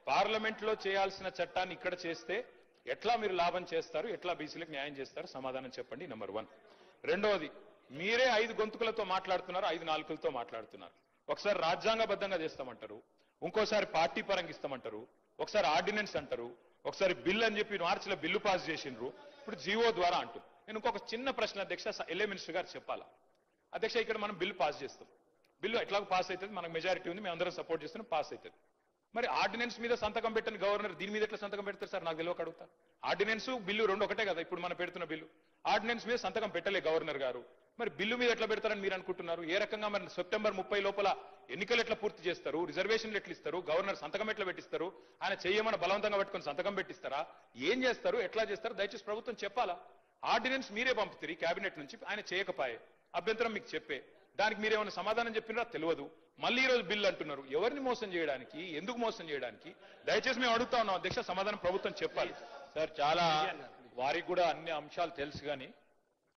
Parliament లో చేయాల్సిన చట్టాన్ని ఇక్కడ చేస్తే ఎట్లా మీరు లాభం చేస్తారు, ఎట్లా బీసీలకు న్యాయం చేస్తారు, సమాధానం చెప్పండి. నెంబర్ 1. రెండోది, మీరే 5 గొంతుకులతో మాట్లాడుతున్నారు, 5 నాలుకలతో మాట్లాడుతున్నారు. ఒకసారి రాజ్యాంగబద్ధంగా చేస్తామంటారు, ఇంకోసారి పార్టీ పరంగా ఇస్తామంటారు, ఒకసారి ఆర్డినెన్స్ అంటారు, ఒకసారి బిల్ అని చెప్పి మార్చిలో బిల్లు పాస్ చేసిండ్రు, ఇప్పుడు జీవో ద్వారా అంటారు. నేను ఇంకొక చిన్న ప్రశ్న అధ్యక్ష, ఎల్ఏ మినిస్టర్ గారు చెప్పాలా? అధ్యక్ష, ఇక్కడ మనం బిల్లు పాస్ చేస్తాం, బిల్లు ఎట్లాగో పాస్ అవుతుంది, మనకు మెజారిటీ ఉంది, మేము అందరం సపోర్ట్ చేస్తున్నాం, పాస్ అవుతుంది. మరి ఆర్డినెన్స్ మీద సంతకం పెట్టని గవర్నర్ దీని మీద ఎట్లా సంతకం పెడతారు సార్? నాకు తెలియక అడుగుతా. ఆర్డినెన్స్ బిల్లు రెండు ఒకటే కదా, ఇప్పుడు మనం పెడుతున్న బిల్లు. ఆర్డినెన్స్ మీద సంతకం పెట్టలే గవర్నర్ గారు, మరి బిల్లు మీద ఎట్లా పెడతారని మీరు అనుకుంటున్నారు? ఏ రకంగా మరి సెప్టెంబర్ 30 లోపల ఎన్నికలు ఎట్లా పూర్తి చేస్తారు, రిజర్వేషన్లు ఎట్లా ఇస్తారు, గవర్నర్ సంతకం ఎట్లా పెట్టిస్తారు, ఆయన చెయ్యమని బలవంతంగా పట్టుకొని సంతకం పెట్టిస్తారా, ఏం చేస్తారు, ఎట్లా చేస్తారు? దయచేసి ప్రభుత్వం చెప్పాలా. ఆర్డినెన్స్ మీరే పంపుతారు క్యాబినెట్ నుంచి, ఆయన చేయకపాయే, అభ్యంతరం మీకు చెప్పే, దానికి మీరేమైనా సమాధానం చెప్పినారా తెలియదు. మళ్ళీ ఈ రోజు బిల్లు అంటున్నారు. ఎవరిని మోసం చేయడానికి, ఎందుకు మోసం చేయడానికి? దయచేసి మేము అడుగుతా ఉన్నాం అధ్యక్ష, సమాధానం ప్రభుత్వం చెప్పాలి. సార్, చాలా వారికి కూడా అన్ని అంశాలు తెలుసు కానీ